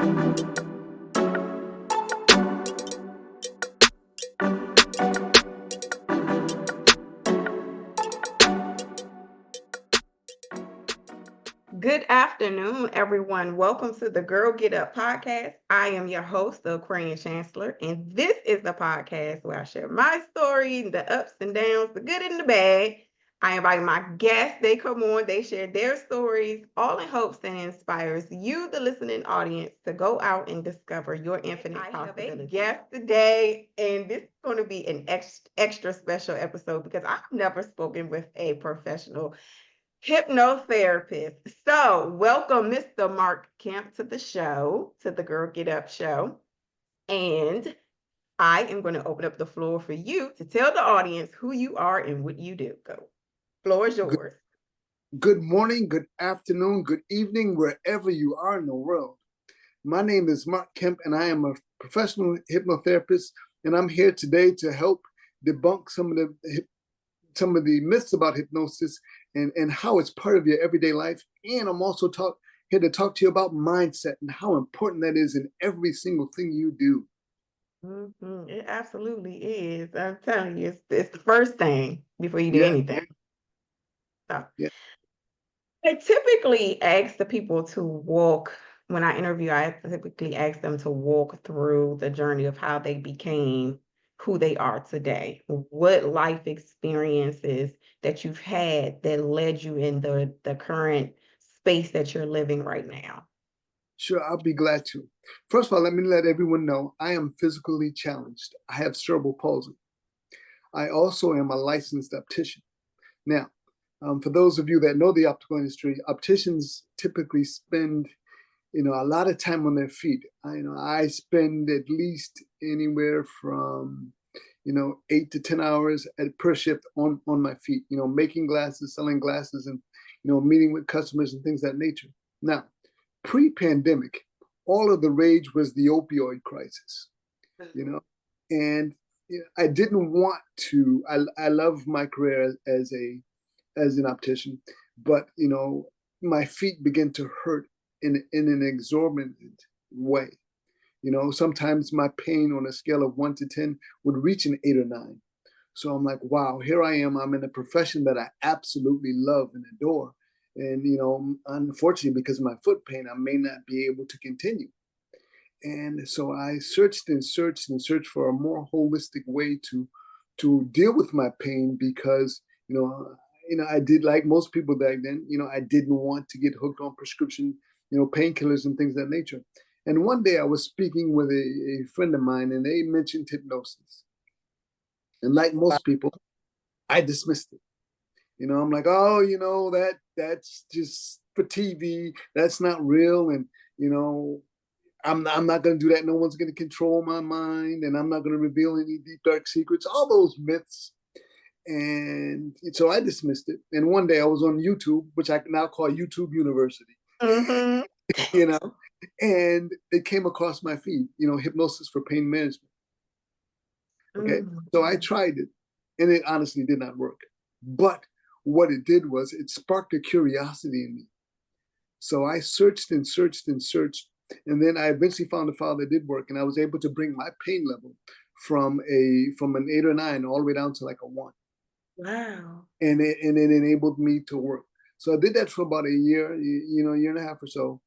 Good afternoon, everyone. Welcome to the Girl Get Up podcast. I am your host, the Aquarian Chancellor, and this is the podcast where I share my story, the ups and downs, the good and the bad. I invite my guests, they come on, they share their stories, all in hopes that it inspires you, the listening audience, to go out and discover your infinite possibilities. I have a guest today, and this is going to be an extra special episode because I've never spoken with a professional hypnotherapist. So, welcome, Mr. Mark Kemp, to the show, to the Girl Get Up show. And I am going to open up the floor for you to tell the audience who you are and what you do. Go. Floor is yours. Good morning, good afternoon, good evening, wherever you are in the world. My name is Mark Kemp, and I am a professional hypnotherapist, and I'm here today to help debunk some of the myths about hypnosis and how it's part of your everyday life. And I'm also here to talk to you about mindset and how important that is in every single thing you do. It absolutely is. I'm telling you, it's the first thing before you do anything. So, I typically ask the people to walk, when I interview, I typically ask them to walk through the journey of how they became who they are today. What life experiences that you've had that led you in the current space that you're living right now? Sure, I'll be glad to. First of all, let me let everyone know I am physically challenged. I have cerebral palsy. I also am a licensed optician. Now, for those of you that know the optical industry, opticians typically spend, a lot of time on their feet. I spend at least anywhere from, 8 to 10 hours per shift on my feet, making glasses, selling glasses, and, meeting with customers and things of that nature. Now, pre-pandemic, all of the rage was the opioid crisis, and I didn't want to. I love my career as an optician, but my feet began to hurt in an exorbitant way. Sometimes my pain on a scale of 1 to 10 would reach an 8 or 9. So I'm like, wow, here I am. I'm in a profession that I absolutely love and adore. And, unfortunately, because of my foot pain, I may not be able to continue. And so I searched and searched and searched for a more holistic way to deal with my pain because, I did, like most people back then, I didn't want to get hooked on prescription, painkillers and things of that nature. And one day I was speaking with a friend of mine and they mentioned hypnosis. And like most people, I dismissed it. I'm like, oh, that's just for TV. That's not real. And, I'm not going to do that. No one's going to control my mind. And I'm not going to reveal any deep, dark secrets, all those myths. And so I dismissed it. And one day I was on YouTube, which I now call YouTube University, and it came across my feed, hypnosis for pain management. Okay. So I tried it and it honestly did not work. But what it did was it sparked a curiosity in me. So I searched and searched and searched. And then I eventually found a file that did work. And I was able to bring my pain level from an 8 or 9 all the way down to like a 1. Wow. And it enabled me to work. So I did that for about a year, year and a half or so.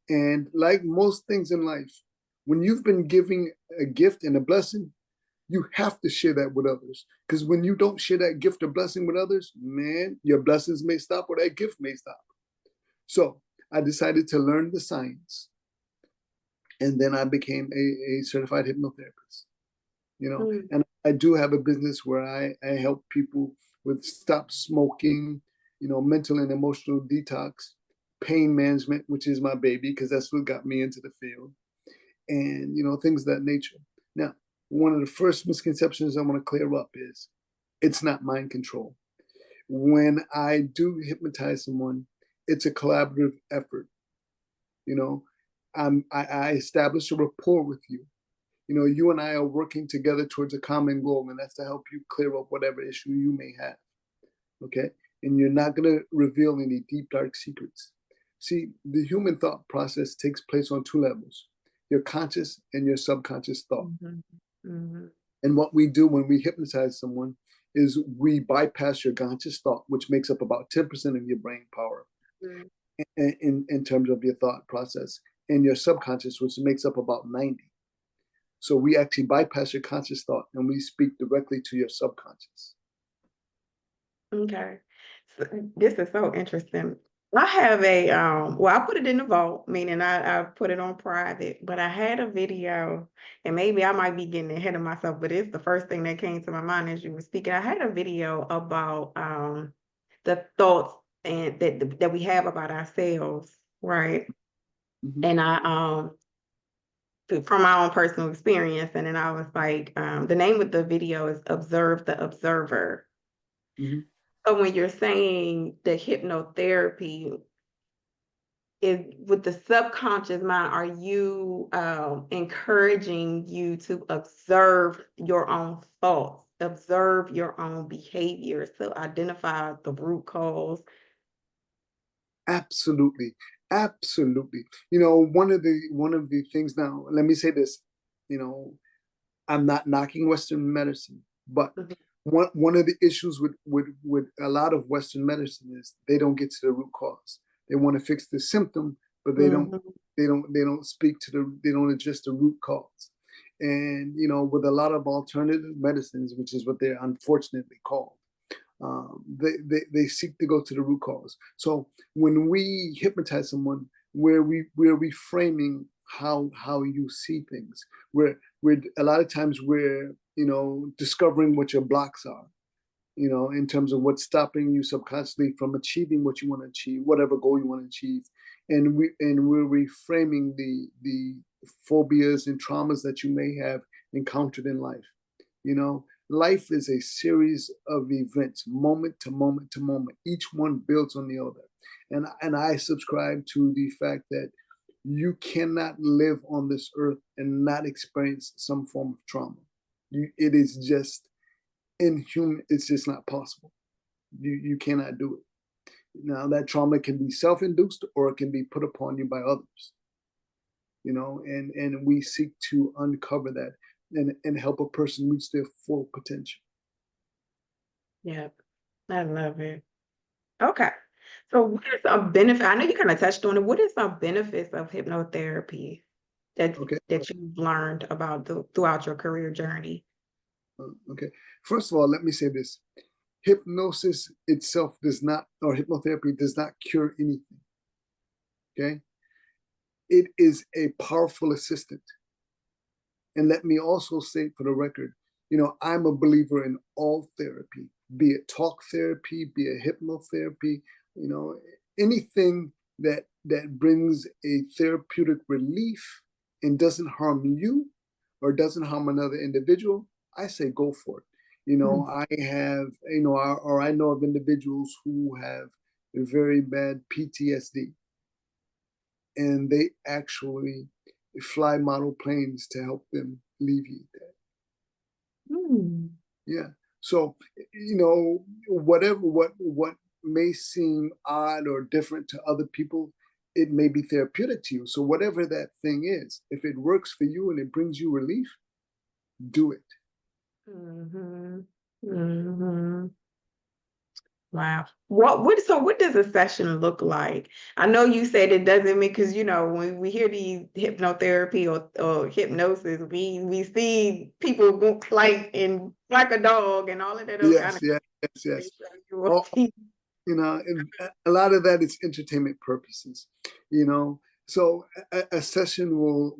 And like most things in life, when you've been giving a gift and a blessing, you have to share that with others. Because when you don't share that gift or blessing with others, man, your blessings may stop or that gift may stop. So I decided to learn the science. And then I became a certified hypnotherapist. And I do have a business where I help people with stop smoking, mental and emotional detox, pain management, which is my baby, because that's what got me into the field, and, things of that nature. Now, one of the first misconceptions I want to clear up is it's not mind control. When I do hypnotize someone, it's a collaborative effort. I establish a rapport with you. You and I are working together towards a common goal, and that's to help you clear up whatever issue you may have. Okay? And you're not going to reveal any deep, dark secrets. See, the human thought process takes place on 2 levels. your conscious and your subconscious thought. Mhm. Mhm. And what we do when we hypnotize someone is we bypass your conscious thought, which makes up about 10% of your brain power Mhm. in terms of your thought process, and your subconscious, which makes up about 90. So we actually bypass your conscious thought and we speak directly to your subconscious. Okay. So this is so interesting. I have a well, I put it in the vault, meaning I put it on private, but I had a video, and maybe I might be getting ahead of myself, but it's the first thing that came to my mind as you were speaking. I had a video about the thoughts and that we have about ourselves, right? Mhm, And I from my own personal experience, and then I was like, the name of the video is Observe the Observer. mhm. So when you're saying the hypnotherapy is with the subconscious mind, are you encouraging you to observe your own thoughts, observe your own behaviors to identify the root cause? Absolutely, absolutely. You know, one of the things, now, let me say this, you know, I'm not knocking Western medicine, but Mhm. one of the issues with a lot of Western medicine is they don't get to the root cause. They want to fix the symptom, but Mhm. they don't speak to they don't address the root cause. And you know, with a lot of alternative medicines, which is what they're unfortunately called, they seek to go to the root cause. So when we hypnotize someone, we're reframing how you see things. We're a lot of times we're, you know, discovering what your blocks are, you know, in terms of what's stopping you subconsciously from achieving what you want to achieve, whatever goal you want to achieve. And we're reframing the phobias and traumas that you may have encountered in life. You know, life is a series of events, moment to moment to moment. Each one builds on the other. And I subscribe to the fact that you cannot live on this earth and not experience some form of trauma. It is just inhuman. It's just not possible. You cannot do it. Now that trauma can be self-induced or it can be put upon you by others. You know, and we seek to uncover that and help a person reach their full potential. Yep, I love it. Okay. So what is a benefit? I know you kind of touched on it. What is some benefits of hypnotherapy that Okay. that you've learned about throughout your career journey? Okay. First of all, let me say this: hypnosis itself does not, or hypnotherapy does not cure anything. Okay. It is a powerful assistant. And let me also say for the record, you know, I'm a believer in all therapy, be it talk therapy, be it hypnotherapy, you know, anything that brings a therapeutic relief and doesn't harm you or doesn't harm another individual, I say go for it. You know, Mm. I have, you know, or I know of individuals who have a very bad PTSD, and they actually fly model planes to help them alleviate that. Mm. Yeah. So, you know, what may seem odd or different to other people, it may be therapeutic to you. So whatever that thing is, if it works for you and it brings you relief, do it. Mhm. Mhm. Wow. What does a session look like? I know you said it doesn't mean, because when we hear these hypnotherapy or hypnosis, we see people go like a dog and all of that other kind Yes, of yes, yes, yes. stuff. Oh, you know, and a lot of that is entertainment purposes, you know. So a session will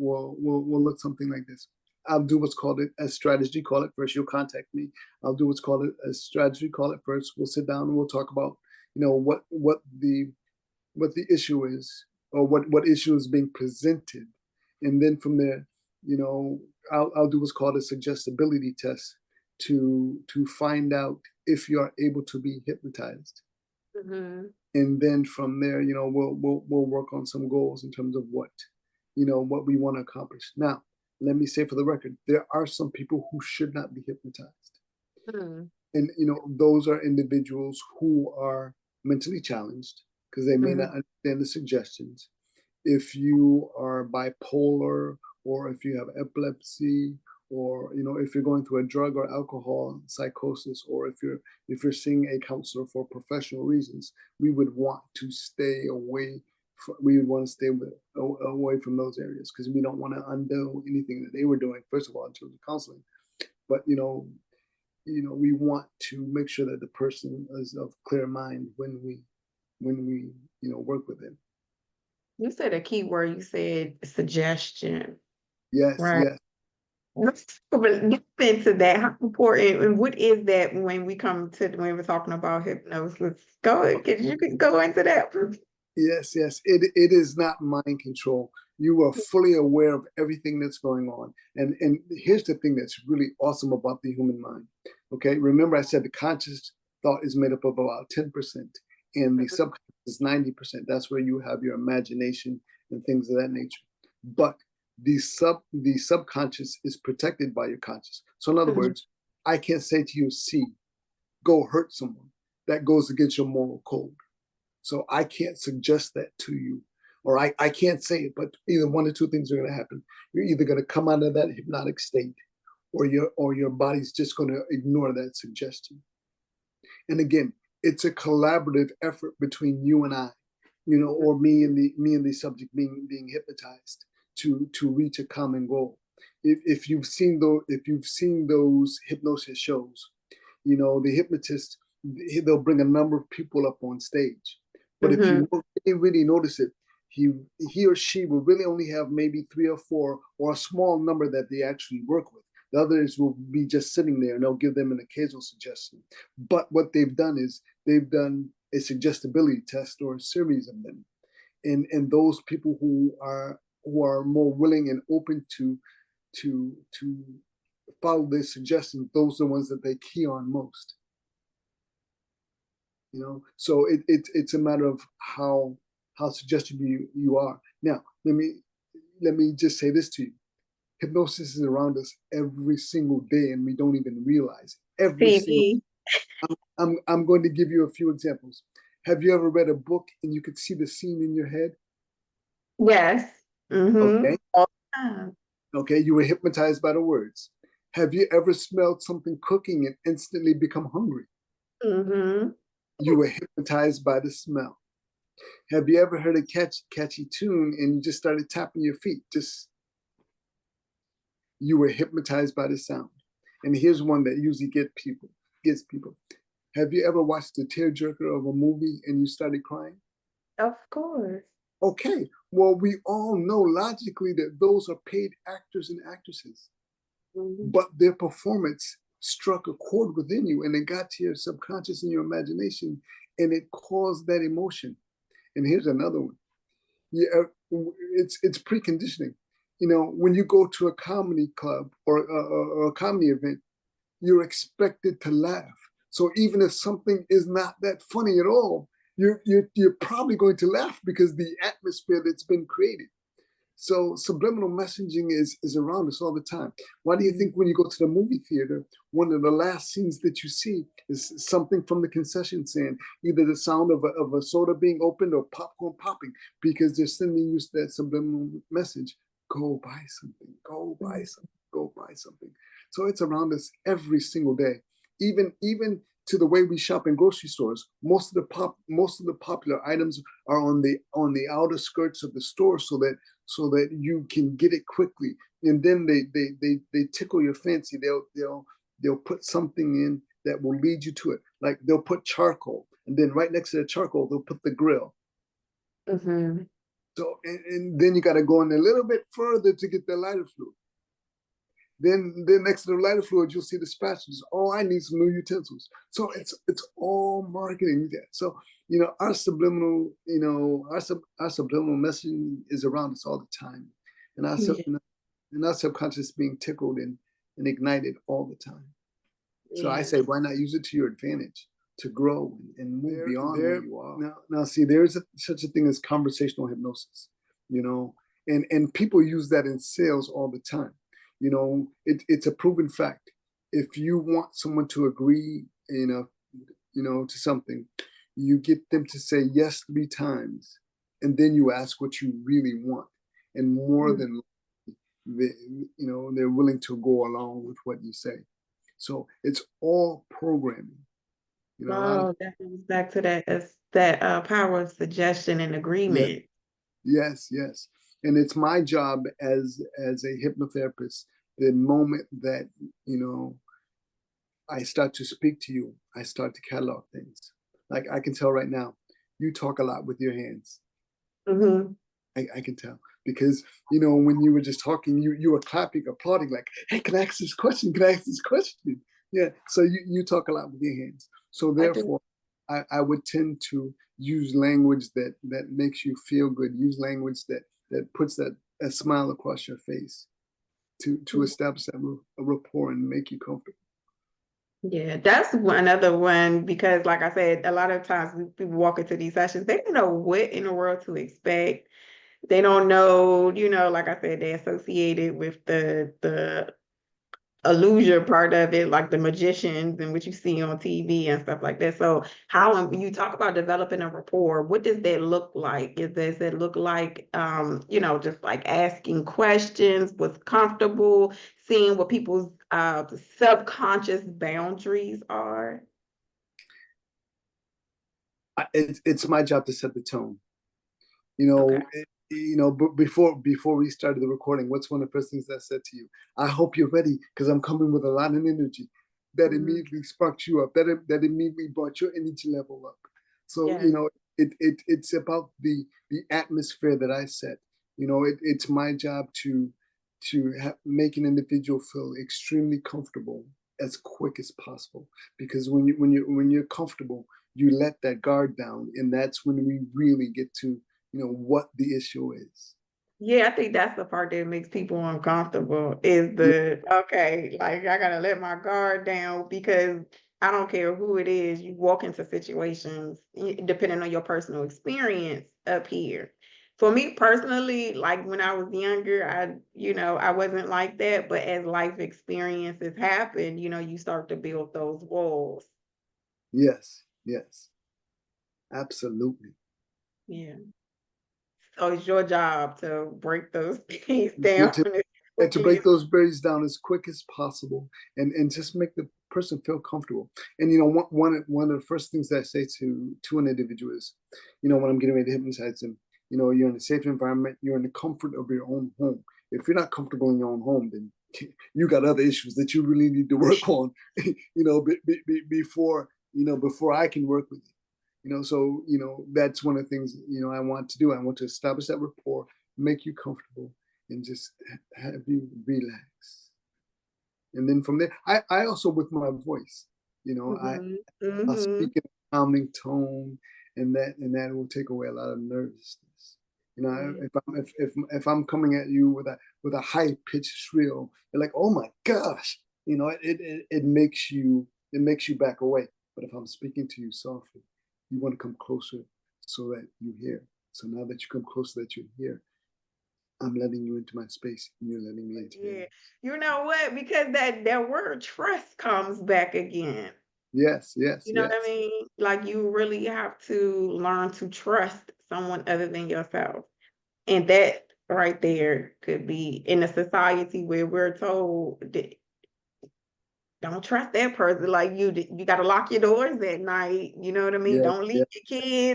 look something like this. I'll do what's called a strategy call it first. You'll contact me. I'll do what's called a strategy call it first. We'll sit down and we'll talk about, you know, what the issue is, or what issue is being presented, and then from there, you know, I'll do what's called a suggestibility test to find out if you are able to be hypnotized. Mhm. And then from there, you know, we'll work on some goals in terms of what, you know, what we want to accomplish. Now, let me say for the record, there are some people who should not be hypnotized, Mhm. and you know, those are individuals who are mentally challenged because they may Mhm. not understand the suggestions, if you are bipolar, or if you have epilepsy, or if you're going through a drug or alcohol psychosis, or if you're seeing a counselor for professional reasons, we would want to stay away. We would want to stay away from those areas, because we don't want to undo anything that they were doing. First of all, in terms of counseling, but we want to make sure that the person is of clear mind when we work with them. You said a key word. You said suggestion, Yes, right? yes. Let's get into that. How important and what is that when we're talking about hypnosis? Go ahead, you can go into that. Yes, yes. It is not mind control. You are fully aware of everything that's going on. And here's the thing that's really awesome about the human mind. Okay, remember I said the conscious thought is made up of about 10%, and the subconscious is 90%. That's where you have your imagination and things of that nature. But the subconscious is protected by your conscious. So in other words, I can't say to you, see, go hurt someone. That goes against your moral code. So I can't suggest that to you, or I can't say it, but either one or two things are going to happen. You're either going to come out of that hypnotic state, or your body's just going to ignore that suggestion. And again, it's a collaborative effort between you and I, or me and the subject being hypnotized to reach a common goal. If you've seen those hypnosis shows, the hypnotist, they'll bring a number of people up on stage. But if you really notice it, he or she will really only have maybe 3 or 4, or a small number that they actually work with. The others will be just sitting there, and they'll give them an occasional suggestion. But what they've done is they've done a suggestibility test, or a series of them. And those people who are more willing and open to follow their suggestions, those are the ones that they key on most. So it's a matter of how suggestive you are. Now, let me just say this to you. Hypnosis is around us every single day, and we don't even realize it. I'm going to give you a few examples. Have you ever read a book and you could see the scene in your head? Yes. Okay. All the time. Okay, you were hypnotized by the words. Have you ever smelled something cooking and instantly become hungry? You were hypnotized by the smell. Have you ever heard a catchy tune and you just started tapping your feet? You were hypnotized by the sound. And here's one that usually gets people. Have you ever watched the tearjerker of a movie and you started crying? Of course. Okay, well, we all know logically that those are paid actors and actresses, but their performance struck a chord within you, and it got to your subconscious and your imagination, and it caused that emotion. And here's another one. Yeah, it's preconditioning. When you go to a comedy club or a comedy event, you're expected to laugh. So even if something is not that funny at all, you're probably going to laugh because the atmosphere that's been created. So subliminal messaging is around us all the time. Why do you think when you go to the movie theater, one of the last scenes that you see is something from the concession stand, either the sound of a soda being opened or popcorn popping, because they're sending you that subliminal message: go buy something, go buy something, go buy something. So it's around us every single day. Even to the way we shop in grocery stores, most of the popular items are on the outer skirts of the store, so that you can get it quickly. And then they tickle your fancy. They'll put something in that will lead you to it. Like they'll put charcoal, and then right next to the charcoal they'll put the grill. So and then you got to go in a little bit further to get the lighter fluid. Then next to the lighter fluid, you'll see the spatulas. Oh, I need some new utensils. So it's all marketing. So our subliminal, our subliminal messaging is around us all the time, and our subconscious being tickled and ignited all the time. So I say, why not use it to your advantage to grow and move beyond where you are? Now, see, there's such a thing as conversational hypnosis, and people use that in sales all the time. It's a proven fact. If you want someone to agree, to something, you get them to say yes 3 times, and then you ask what you really want, and more Mm. than they, they're willing to go along with what you say. So it's all programming. A lot of Oh, that goes back to that power of suggestion and yes, agreement. yes, yes. And it's my job as a hypnotherapist, the moment that I start to speak to you, I start to catalog things. Like I can tell right now, you talk a lot with your hands. Hmm. I can tell because when you were just talking, you were clapping, applauding, like, "Hey, can I ask this question? Can I ask this question?" Yeah. So you talk a lot with your hands. So I do. therefore, I would tend to use language that makes you feel good. Use language that puts that a smile across your face to establish that a rapport and make you comfortable. Yeah, that's another one because, like I said, a lot of times people walk into these sessions, they don't know what in the world to expect. They don't know, like I said, they associate it with the illusion part of it, like the magicians and what you see on TV and stuff like that. So, how you talk about developing a rapport, what does that look like? Does it look like, just like asking questions, what's comfortable, seeing what people's subconscious boundaries are? It's my job to set the tone. Okay. But before we started the recording, what's one of the first things I said to you? I hope you're ready because I'm coming with a lot of energy. That Mhm. immediately sparked you up. That immediately brought your energy level up. So Yes. it's about the atmosphere that I set. It's my job to make an individual feel extremely comfortable as quick as possible. Because when you're comfortable, you let that guard down, and that's when we really get to what the issue is. Yeah, I think that's the part that makes people uncomfortable is Yeah, okay, like I gotta let my guard down because I don't care who it is, you walk into situations, depending on your personal experience up here. For me personally, like when I was younger, I wasn't like that, but as life experiences happen, you start to build those walls. yes, yes, absolutely. Yeah. So it's your job to break those things To, down to, as and to quickly break as. those barriers down as quick as possible, and just make the person feel comfortable. And one of the first things that I say to an individual is, when I'm getting ready to hypnotize them, you're in a safe environment, you're in the comfort of your own home. If you're not comfortable in your own home, then you got other issues that you really need to work on, before I can work with you. So that's one of the things I want to do. I want to establish that rapport, make you comfortable, and just have you relax. And then from there, I also, with my voice, you know, I Mhm, I speak mhm. in a calming tone, and that will take away a lot of nervousness. Yeah, If I'm coming at you with a high pitched shrill, you're like, oh my gosh, it makes you back away. But if I'm speaking to you softly, you want to come closer so that you hear. So now that you come closer, that you hear, I'm letting you into my space, and you're letting me into yeah. yours. You know what? Because that word trust comes back again. Yes, yes, You know what I yes, mean? Like you really have to learn to trust someone other than yourself. And that right there could be in a society where we're told that don't trust that person. Like you got to lock your doors at night. You know what I mean? yes, Don't leave yes. your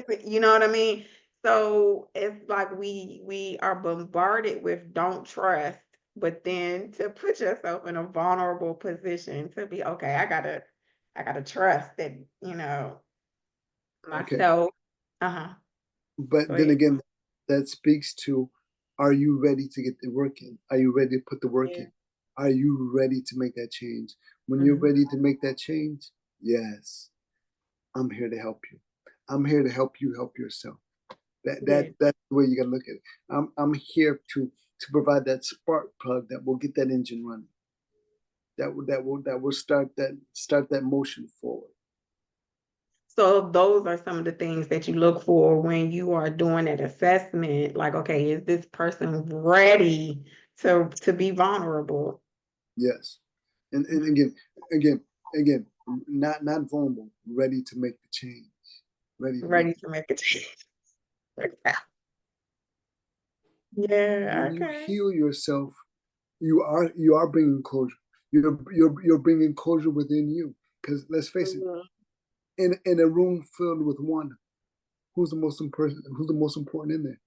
kids. You know what I mean? So it's like we are bombarded with don't trust, but then to put yourself in a vulnerable position to be okay, I gotta trust that Okay. myself. Uh-huh. But Go then ahead. again, that speaks to, are you ready to get the work in? Are you ready to put the work Yeah. in? Are you ready to make that change? When you're Mhm. ready to make that change, yes, I'm here to help you. I'm here to help you help yourself. That Yeah. that that's the way you gotta look at it. I'm here to provide that spark plug that will get that engine running. That will start that motion forward. So those are some of the things that you look for when you are doing that assessment. Like, okay, is this person ready to be vulnerable? Yes. And Mhm. again, not vulnerable, ready to make the change. Ready to make Ready to make a change. Yeah, When you okay. heal yourself, you are bringing closure. You're bringing closure within you. Because let's face it, Mhm. in a room filled with one, who's the most important? Who's the most important in there?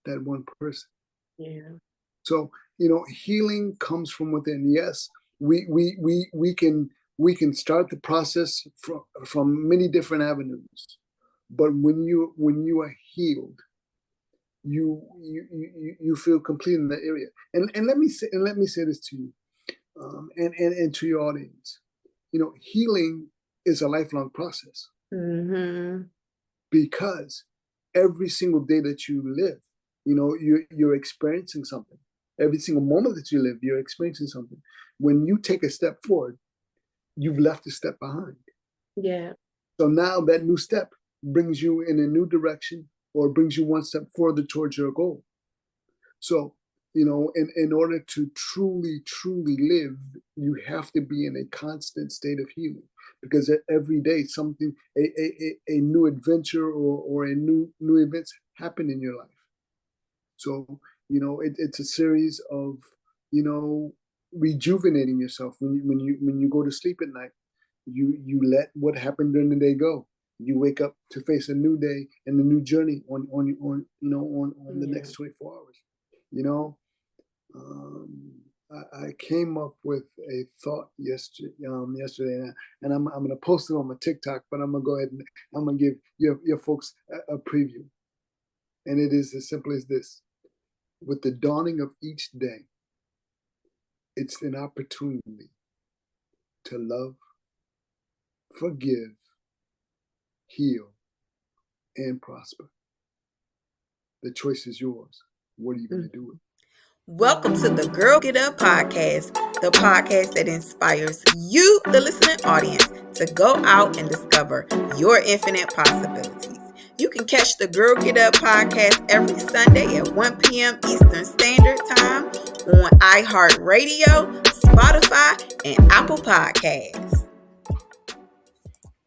That one person. Yeah. So healing comes from within. Yes, we can start the process from many different avenues, but when you are healed, you feel complete in that area. And let me say this to you, and to your audience. Healing is a lifelong process, Mhm. because every single day that you live, you're experiencing something. Every single moment that you live, you're experiencing something. When you take a step forward, you've left a step behind. Yeah. So now that new step brings you in a new direction, or brings you one step further towards your goal. So, in order to truly, truly live, you have to be in a constant state of healing, because every day something, a new adventure, or a new events happen in your life. So, it's a series of, you know, rejuvenating yourself when you go to sleep at night. You let what happened during the day go. You wake up to face a new day and a new journey on the Yeah. next 24 hours. You know, um, I came up with a thought yesterday, and I'm gonna post it on my TikTok, but I'm gonna go ahead and I'm gonna give your folks a preview, and it is as simple as this: with the dawning of each day, it's an opportunity to love, forgive, heal, and prosper. The choice is yours. What are you gonna do with it? Welcome to the Girl Get Up podcast, the podcast that inspires you, the listening audience, to go out and discover your infinite possibilities. You can catch the Girl Get Up podcast every Sunday at 1 p.m. Eastern Standard Time on iHeartRadio, Spotify, and Apple Podcasts.